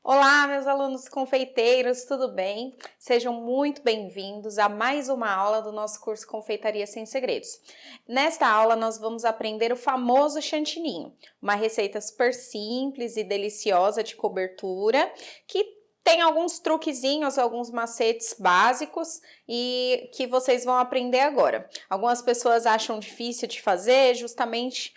Olá, meus alunos confeiteiros, tudo bem? Sejam muito bem-vindos a mais uma aula do nosso curso Confeitaria Sem Segredos. Nesta aula, nós vamos aprender o famoso chantininho, uma receita super simples e deliciosa de cobertura, que tem alguns truquezinhos, alguns macetes básicos e que vocês vão aprender agora. Algumas pessoas acham difícil de fazer justamente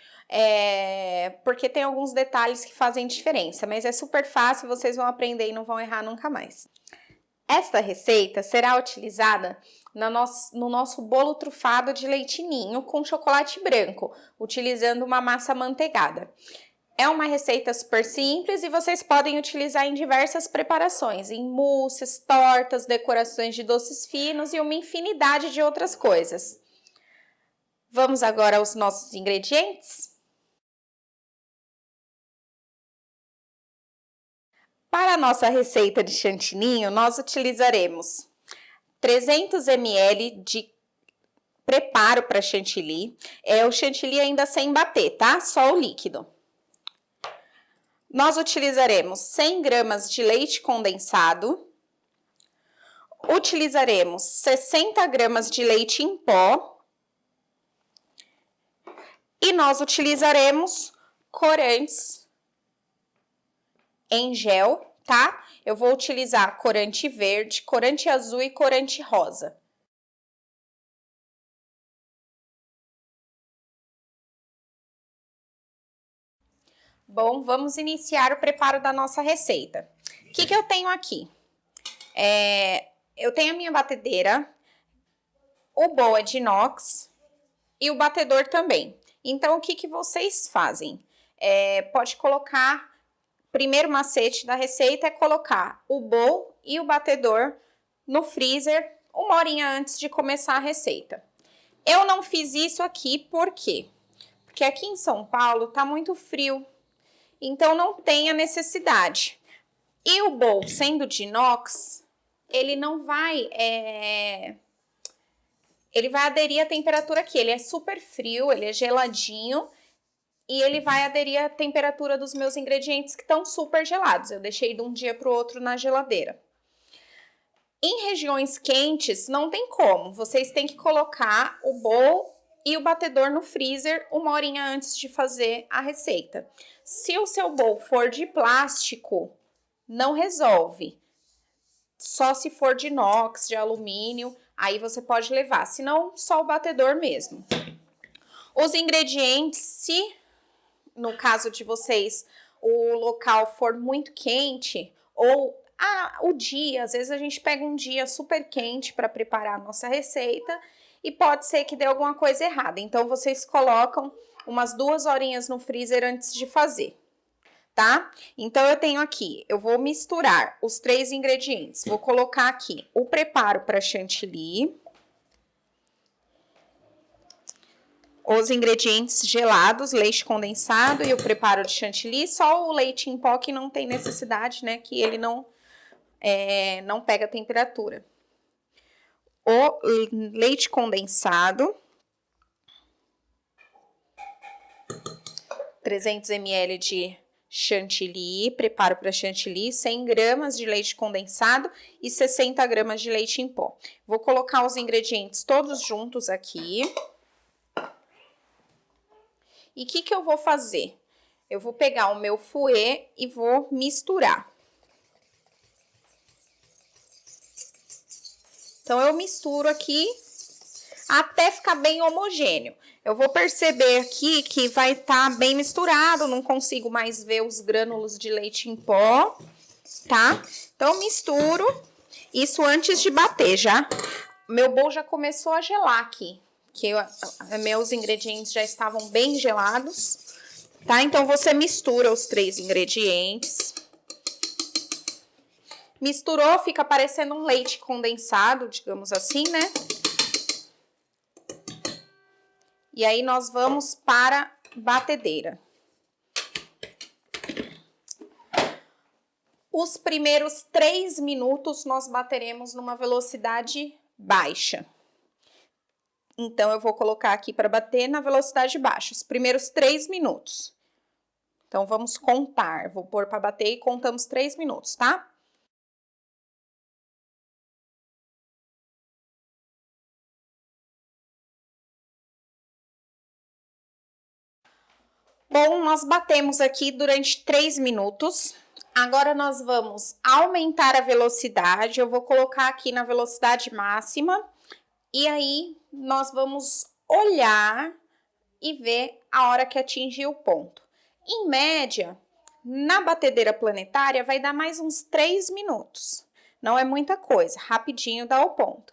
porque tem alguns detalhes que fazem diferença, mas é super fácil, vocês vão aprender e não vão errar nunca mais. Esta receita será utilizada no nosso bolo trufado de leite ninho com chocolate branco, utilizando uma massa amanteigada. É uma receita super simples e vocês podem utilizar em diversas preparações, em mousses, tortas, decorações de doces finos e uma infinidade de outras coisas. Vamos agora aos nossos ingredientes? Para a nossa receita de chantininho, nós utilizaremos 300 ml de preparo para chantilly. O chantilly ainda sem bater, tá? Só o líquido. Nós utilizaremos 100 gramas de leite condensado. Utilizaremos 60 gramas de leite em pó. E nós utilizaremos corantes em gel, tá? Eu vou utilizar corante verde, corante azul e corante rosa. Bom, vamos iniciar o preparo da nossa receita. O que eu tenho aqui? Eu tenho a minha batedeira, o bowl é de inox e o batedor também. Então, o que vocês fazem? Pode colocar... Primeiro macete da receita é colocar o bowl e o batedor no freezer 1 horinha antes de começar a receita. Eu não fiz isso aqui, por quê? Porque aqui em São Paulo tá muito frio, então não tem a necessidade. E o bowl, sendo de inox, ele não vai... Ele vai aderir à temperatura aqui, ele é super frio, ele é geladinho, e ele vai aderir à temperatura dos meus ingredientes que estão super gelados. Eu deixei de um dia para o outro na geladeira. Em regiões quentes, não tem como. Vocês têm que colocar o bowl e o batedor no freezer 1 horinha antes de fazer a receita. Se o seu bowl for de plástico, não resolve. Só se for de inox, de alumínio, aí você pode levar. Se não, só o batedor mesmo. Os ingredientes, se... No caso de vocês, o local for muito quente ou o dia, às vezes a gente pega um dia super quente para preparar a nossa receita e pode ser que dê alguma coisa errada. Então, vocês colocam umas 2 horinhas no freezer antes de fazer, tá? Então, eu tenho aqui, eu vou misturar os 3 ingredientes. Vou colocar aqui o preparo para chantilly, os ingredientes gelados, leite condensado e o preparo de chantilly, só o leite em pó que não tem necessidade, né, que ele não pega temperatura. O leite condensado, 300 ml de chantilly, preparo para chantilly, 100 gramas de leite condensado e 60 gramas de leite em pó. Vou colocar os ingredientes todos juntos aqui. E o que eu vou fazer? Eu vou pegar o meu fouet e vou misturar. Então, eu misturo aqui até ficar bem homogêneo. Eu vou perceber aqui que vai estar bem misturado, não consigo mais ver os grânulos de leite em pó, tá? Então, misturo isso antes de bater já. Meu bowl já começou a gelar aqui, que meus ingredientes já estavam bem gelados, tá? Então, você mistura os 3 ingredientes. Misturou, fica parecendo um leite condensado, digamos assim, né? E aí, nós vamos para a batedeira. Os primeiros 3 minutos, nós bateremos numa velocidade baixa. Então, eu vou colocar aqui para bater na velocidade baixa, os primeiros 3 minutos. Então, vamos contar. Vou pôr para bater e contamos 3 minutos, tá? Bom, nós batemos aqui durante 3 minutos. Agora, nós vamos aumentar a velocidade. Eu vou colocar aqui na velocidade máxima. E aí, nós vamos olhar e ver a hora que atingir o ponto. Em média, na batedeira planetária, vai dar mais uns 3 minutos. Não é muita coisa, rapidinho dá o ponto.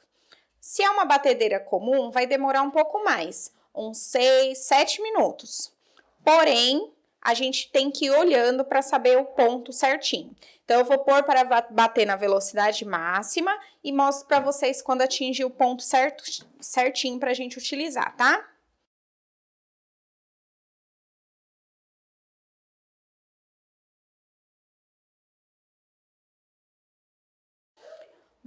Se é uma batedeira comum, vai demorar um pouco mais, uns 6, 7 minutos. Porém, a gente tem que ir olhando para saber o ponto certinho. Então, eu vou pôr para bater na velocidade máxima e mostro para vocês quando atingir o ponto certinho para a gente utilizar, tá?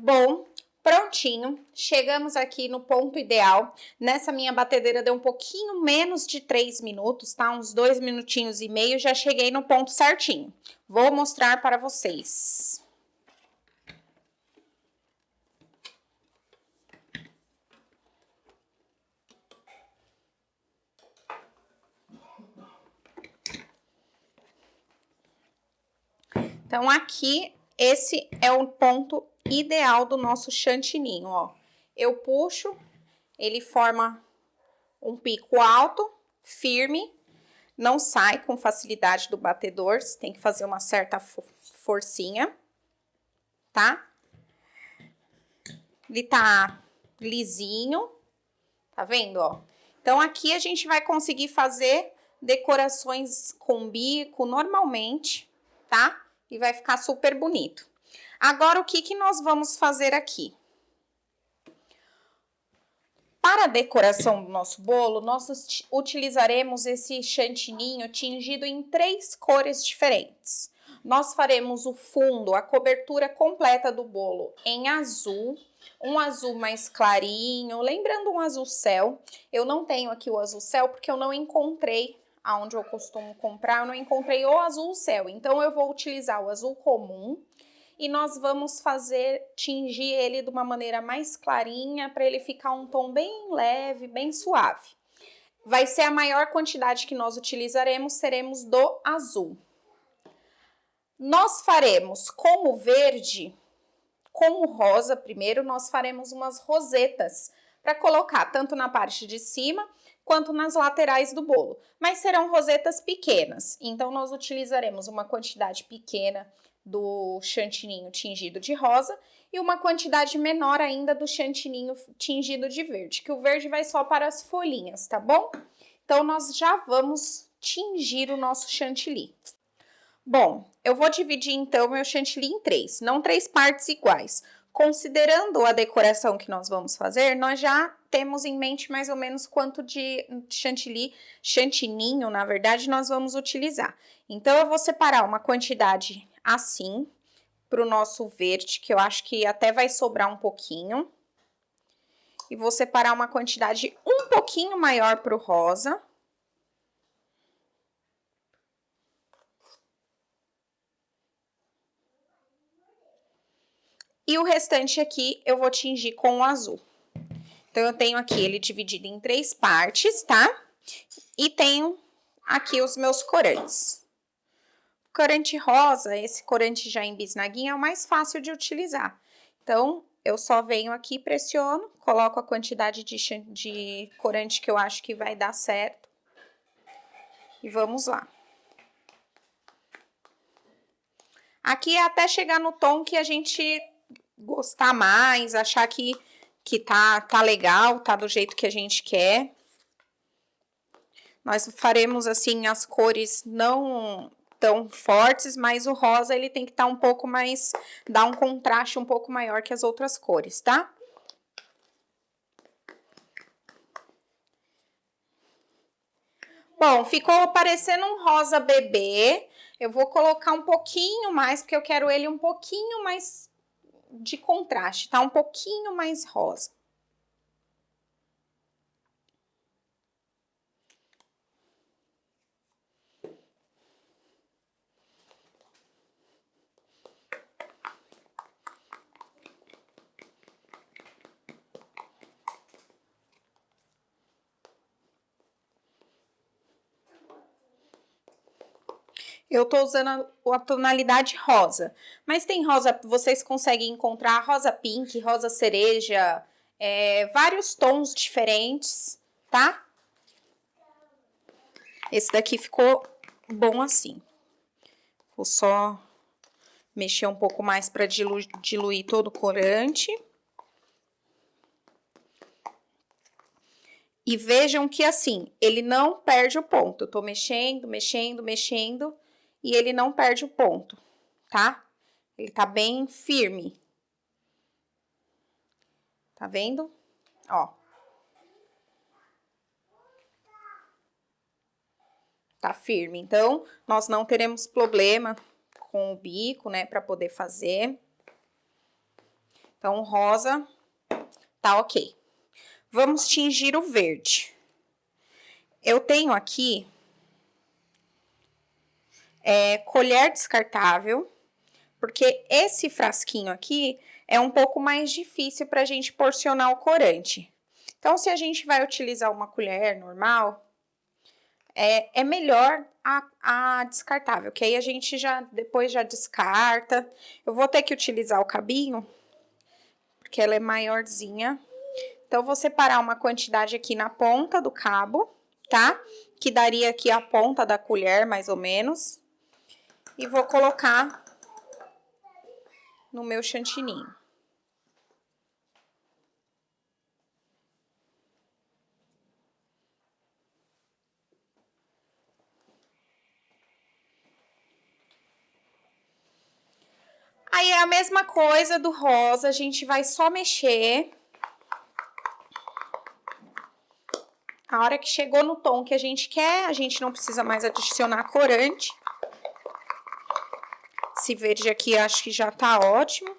Bom, prontinho, chegamos aqui no ponto ideal. Nessa minha batedeira deu um pouquinho menos de 3 minutos, tá? Uns 2 minutinhos e meio, já cheguei no ponto certinho. Vou mostrar para vocês. Então, aqui, esse é o ponto ideal do nosso chantininho, ó. Eu puxo, ele forma um pico alto, firme, não sai com facilidade do batedor, você tem que fazer uma certa forcinha, tá? Ele tá lisinho, tá vendo, ó? Então, aqui a gente vai conseguir fazer decorações com bico normalmente, tá? E vai ficar super bonito. Agora, o que nós vamos fazer aqui? Para a decoração do nosso bolo, nós utilizaremos esse chantininho tingido em 3 cores diferentes. Nós faremos o fundo, a cobertura completa do bolo em azul, um azul mais clarinho, lembrando um azul céu. Eu não tenho aqui o azul céu porque eu não encontrei aonde eu costumo comprar, eu não encontrei o azul céu. Então, eu vou utilizar o azul comum e nós vamos tingir ele de uma maneira mais clarinha para ele ficar um tom bem leve, bem suave. Vai ser a maior quantidade que nós utilizaremos, seremos do azul. Nós faremos com o verde, com o rosa primeiro, nós faremos umas rosetas para colocar tanto na parte de cima quanto nas laterais do bolo. Mas serão rosetas pequenas, então nós utilizaremos uma quantidade pequena do chantininho tingido de rosa e uma quantidade menor ainda do chantininho tingido de verde, que o verde vai só para as folhinhas, tá bom? Então, nós já vamos tingir o nosso chantilly. Bom, eu vou dividir então meu chantilly em 3, não 3 partes iguais. Considerando a decoração que nós vamos fazer, nós já temos em mente mais ou menos quanto de chantininho, na verdade, nós vamos utilizar. Então, eu vou separar uma quantidade assim para o nosso verde, que eu acho que até vai sobrar um pouquinho. E vou separar uma quantidade um pouquinho maior para o rosa. E o restante aqui eu vou tingir com o azul. Então, eu tenho aqui ele dividido em 3 partes, tá? E tenho aqui os meus corantes. O corante rosa, esse corante já em bisnaguinha, é o mais fácil de utilizar. Então, eu só venho aqui, pressiono, coloco a quantidade de corante que eu acho que vai dar certo. E vamos lá. Aqui é até chegar no tom que a gente gostar mais, achar que tá legal, tá do jeito que a gente quer. Nós faremos assim as cores não tão fortes, mas o rosa ele tem que estar um pouco mais, dar um contraste um pouco maior que as outras cores, tá? Bom, ficou parecendo um rosa bebê. Eu vou colocar um pouquinho mais, porque eu quero ele um pouquinho mais de contraste, tá? Um pouquinho mais rosa. Eu tô usando a tonalidade rosa, mas tem rosa, vocês conseguem encontrar rosa pink, rosa cereja, vários tons diferentes, tá? Esse daqui ficou bom assim. Vou só mexer um pouco mais para diluir todo o corante. E vejam que assim, ele não perde o ponto. Eu tô mexendo, mexendo, mexendo e ele não perde o ponto, tá? Ele tá bem firme. Tá vendo? Ó. Tá firme. Então, nós não teremos problema com o bico, né, para poder fazer. Então, o rosa tá ok. Vamos tingir o verde. Eu tenho aqui colher descartável, porque esse frasquinho aqui é um pouco mais difícil para a gente porcionar o corante. Então, se a gente vai utilizar uma colher normal, é melhor a descartável, que aí a gente depois já descarta. Eu vou ter que utilizar o cabinho, porque ela é maiorzinha. Então, vou separar uma quantidade aqui na ponta do cabo, tá? Que daria aqui a ponta da colher, mais ou menos. E vou colocar no meu chantininho. Aí é a mesma coisa do rosa, a gente vai só mexer. A hora que chegou no tom que a gente quer, a gente não precisa mais adicionar corante. Esse verde aqui acho que já tá ótimo.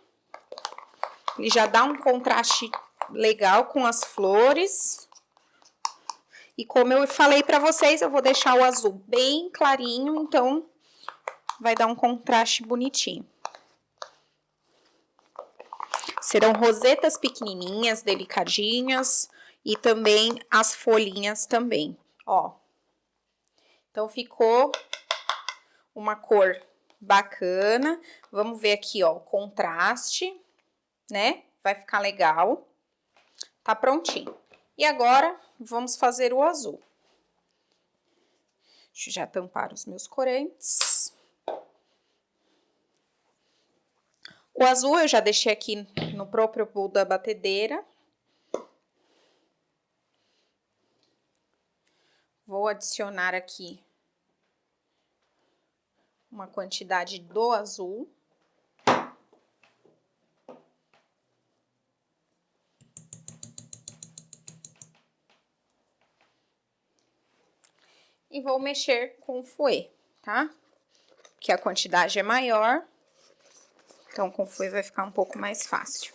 Ele já dá um contraste legal com as flores. E como eu falei pra vocês, eu vou deixar o azul bem clarinho, então vai dar um contraste bonitinho. Serão rosetas pequenininhas, delicadinhas, e também as folhinhas também, ó. Então, ficou uma cor bacana. Vamos ver aqui, ó, o contraste, né? Vai ficar legal. Tá prontinho. E agora, vamos fazer o azul. Deixa eu já tampar os meus corantes. O azul eu já deixei aqui no próprio bowl da batedeira. Vou adicionar aqui uma quantidade do azul. E vou mexer com o fouet, tá? Porque a quantidade é maior, então com o fouet vai ficar um pouco mais fácil.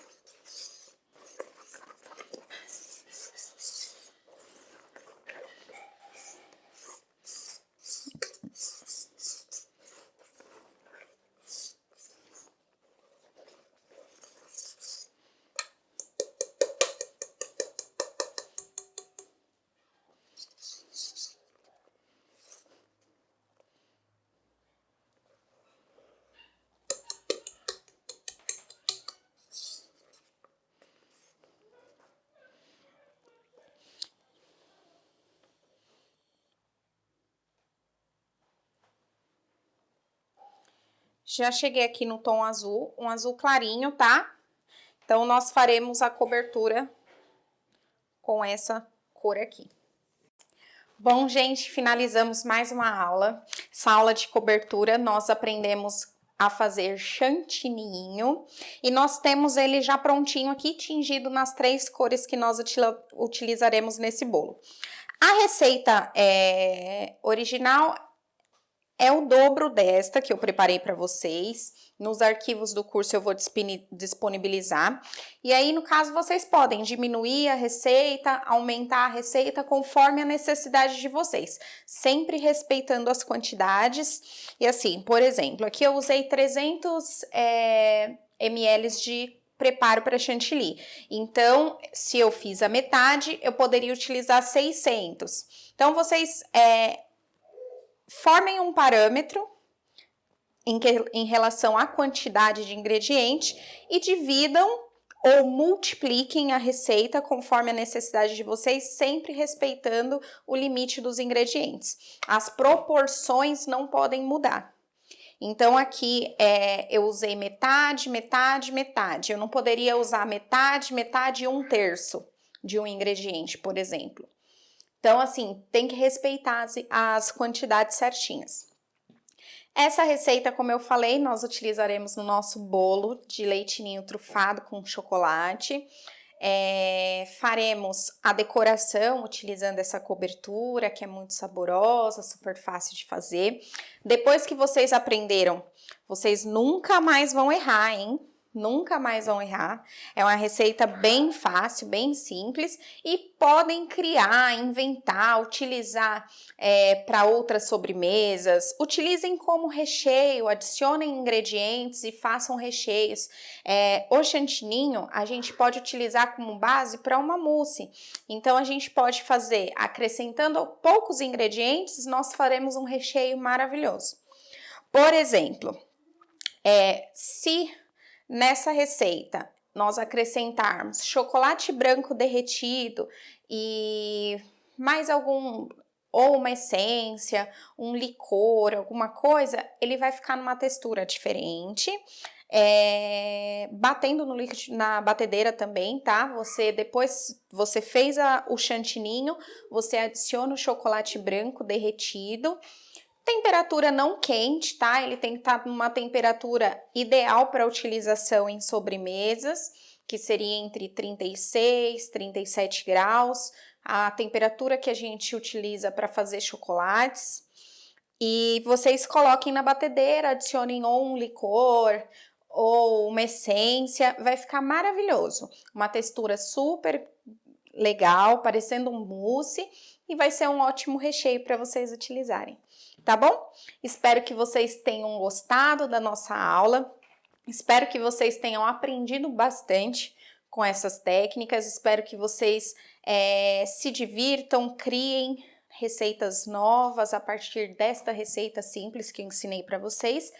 Já cheguei aqui no tom azul, um azul clarinho, tá? Então, nós faremos a cobertura com essa cor aqui. Bom, gente, finalizamos mais uma aula. Essa aula de cobertura, nós aprendemos a fazer chantininho. E nós temos ele já prontinho aqui, tingido nas 3 cores que nós utilizaremos nesse bolo. A receita original é o dobro desta que eu preparei para vocês. Nos arquivos do curso eu vou disponibilizar. E aí, no caso, vocês podem diminuir a receita, aumentar a receita conforme a necessidade de vocês. Sempre respeitando as quantidades. E assim, por exemplo, aqui eu usei 300 ml de preparo para chantilly. Então, se eu fiz a metade, eu poderia utilizar 600. Então, vocês formem um parâmetro em relação à quantidade de ingrediente e dividam ou multipliquem a receita conforme a necessidade de vocês, sempre respeitando o limite dos ingredientes. As proporções não podem mudar. Então, aqui eu usei metade, metade, metade. Eu não poderia usar metade, metade e 1/3 de um ingrediente, por exemplo. Então, assim, tem que respeitar as quantidades certinhas. Essa receita, como eu falei, nós utilizaremos no nosso bolo de leite ninho trufado com chocolate. Faremos a decoração utilizando essa cobertura, que é muito saborosa, super fácil de fazer. Depois que vocês aprenderam, vocês nunca mais vão errar, hein? Nunca mais vão errar. É uma receita bem fácil, bem simples e podem criar, inventar, utilizar para outras sobremesas. Utilizem como recheio, adicionem ingredientes e façam recheios. O chantininho a gente pode utilizar como base para uma mousse. Então a gente pode fazer, acrescentando poucos ingredientes, nós faremos um recheio maravilhoso. Por exemplo, se nessa receita nós acrescentarmos chocolate branco derretido e mais algum, ou uma essência, um licor, alguma coisa, ele vai ficar numa textura diferente. Batendo no líquido na batedeira também, tá? Depois você fez o chantininho, você adiciona o chocolate branco derretido. Temperatura não quente, tá? Ele tem que estar numa temperatura ideal para utilização em sobremesas, que seria entre 36 e 37 graus, a temperatura que a gente utiliza para fazer chocolates. E vocês coloquem na batedeira, adicionem ou um licor ou uma essência, vai ficar maravilhoso. Uma textura super legal, parecendo um mousse, e vai ser um ótimo recheio para vocês utilizarem. Tá bom? Espero que vocês tenham gostado da nossa aula. Espero que vocês tenham aprendido bastante com essas técnicas. Espero que vocês se divirtam, criem receitas novas a partir desta receita simples que eu ensinei para vocês.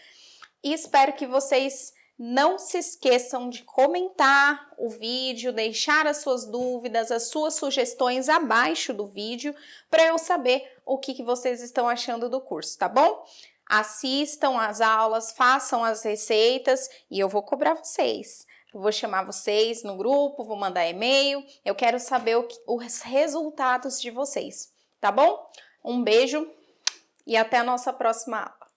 E espero que vocês não se esqueçam de comentar o vídeo, deixar as suas dúvidas, as suas sugestões abaixo do vídeo para eu saber o que vocês estão achando do curso, tá bom? Assistam às aulas, façam as receitas e eu vou cobrar vocês. Eu vou chamar vocês no grupo, vou mandar e-mail, eu quero saber os resultados de vocês, tá bom? Um beijo e até a nossa próxima aula.